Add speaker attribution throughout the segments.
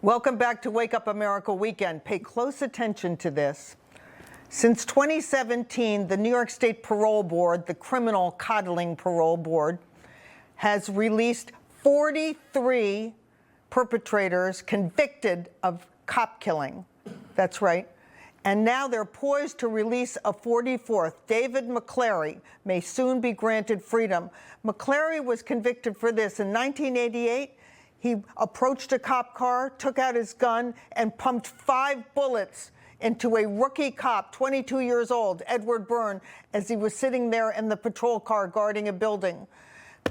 Speaker 1: Welcome back to Wake Up America Weekend. Pay close attention to this. Since 2017, the New York State Parole Board, the criminal coddling parole board, has released 43 perpetrators convicted of cop killing. That's right. And now they're poised to release a 44th. David McCaughey may soon be granted freedom. McCaughey was convicted for this in 1988. He approached a cop car, took out his gun, and pumped 5 bullets into a rookie cop, 22 years old, Edward Byrne, as he was sitting there in the patrol car guarding a building.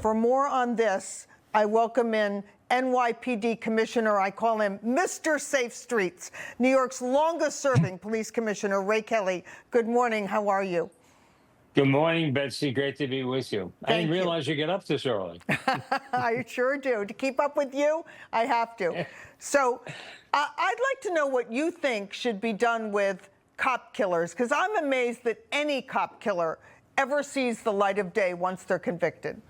Speaker 1: For more on this, I welcome in NYPD Commissioner, I call him Mr. Safe Streets, New York's longest-serving police commissioner, Ray Kelly. Good morning. How are you?
Speaker 2: Good morning, Betsy. Great to be with you. I didn't realize you get up this early.
Speaker 1: I sure do. To keep up with you, I have to. So I'd like to know what you think should be done with cop killers, because I'm amazed that any cop killer ever sees the light of day once they're convicted.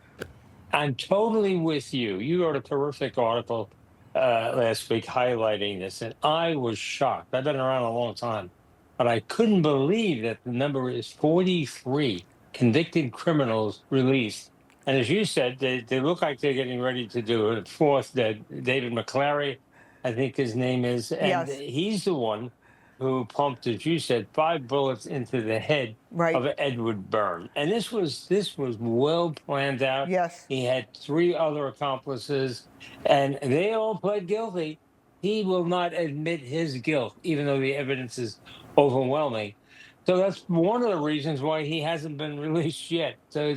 Speaker 2: I'm totally with you. You wrote a terrific article last week highlighting this, and I was shocked. I've been around a long time, but I couldn't believe that the number is 43 convicted criminals released. And as you said, they look like they're getting ready to do a fourth. David McCaughey, I think his name is, and
Speaker 1: Yes.
Speaker 2: he's the one who pumped, as you said, 5 bullets into the head of Edward Byrne. And this was well planned out.
Speaker 1: Yes.
Speaker 2: He had 3 other accomplices, and they all pled guilty. He will not admit his guilt, even though the evidence is overwhelming. So that's one of the reasons why he hasn't been released yet. So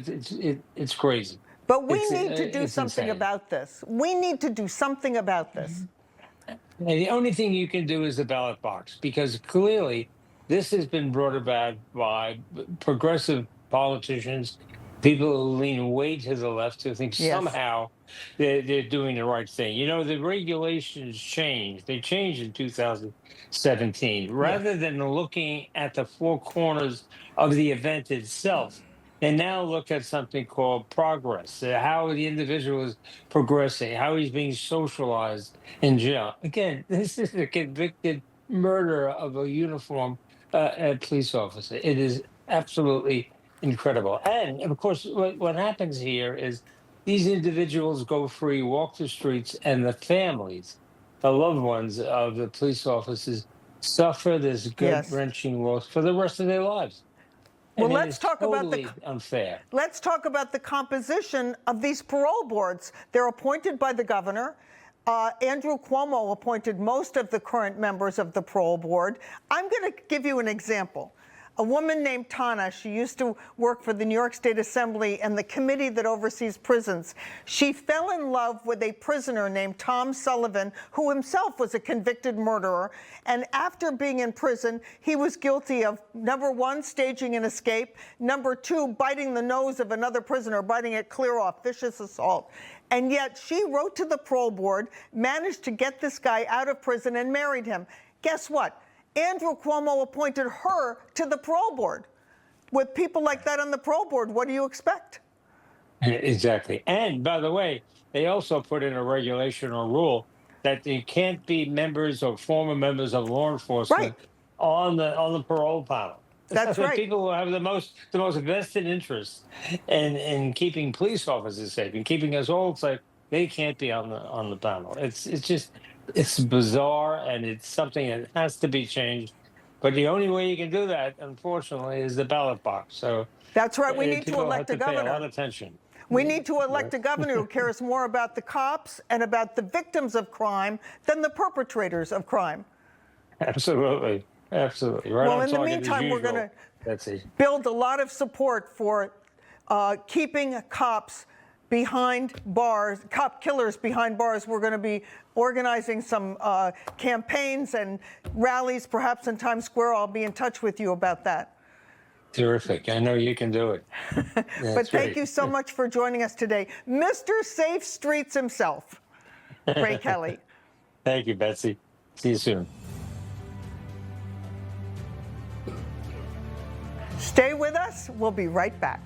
Speaker 2: it's crazy.
Speaker 1: But we need to do something about this. We need to do something about this.
Speaker 2: And the only thing you can do is the ballot box, because clearly this has been brought about by progressive politicians, people who lean way to the left, who think somehow they're doing the right thing. You know, the regulations changed. They changed in 2017. Rather than looking at the 4 corners of the event itself, they now look at something called progress, how the individual is progressing, how he's being socialized in jail. Again, this is a convicted murderer of a uniformed police officer. It is absolutely incredible. And of course, what happens here is these individuals go free, walk the streets, and the families, the loved ones of the police officers, suffer this gut-wrenching loss for the rest of their lives.
Speaker 1: Well, let's talk about
Speaker 2: unfair.
Speaker 1: Let's talk about the composition of these parole boards. They're appointed by the governor. Andrew Cuomo appointed most of the current members of the parole board. I'm going to give you an example. A woman named Tana, she used to work for the New York State Assembly and the committee that oversees prisons. She fell in love with a prisoner named Tom Sullivan, who himself was a convicted murderer. And after being in prison, he was guilty of, number 1, staging an escape, number 2, biting the nose of another prisoner, biting it clear off, vicious assault. And yet she wrote to the parole board, managed to get this guy out of prison and married him. Guess what? Andrew Cuomo appointed her to the parole board. With people like that on the parole board, what do you expect?
Speaker 2: Exactly. And by the way, they also put in a regulation or rule that you can't be members or former members of law enforcement on the parole panel.
Speaker 1: That's right.
Speaker 2: People who have the most vested interest in keeping police officers safe and keeping us all safe, they can't be on the panel. It's bizarre, and it's something that has to be changed. But the only way you can do that, unfortunately, is the ballot box. So
Speaker 1: that's right. We need to elect a governor.
Speaker 2: Pay a lot of attention.
Speaker 1: We need to elect a governor who cares more about the cops and about the victims of crime than the perpetrators of crime.
Speaker 2: Absolutely. Absolutely. Right.
Speaker 1: Well, in the meantime, we're going to build a lot of support for keeping cops behind bars, cop killers behind bars. We're going to be organizing some campaigns and rallies, perhaps in Times Square. I'll be in touch with you about that.
Speaker 2: Terrific. I know you can do it.
Speaker 1: But thank you so much for joining us today. Mr. Safe Streets himself, Ray Kelly.
Speaker 2: Thank you, Betsy. See you soon.
Speaker 1: Stay with us. We'll be right back.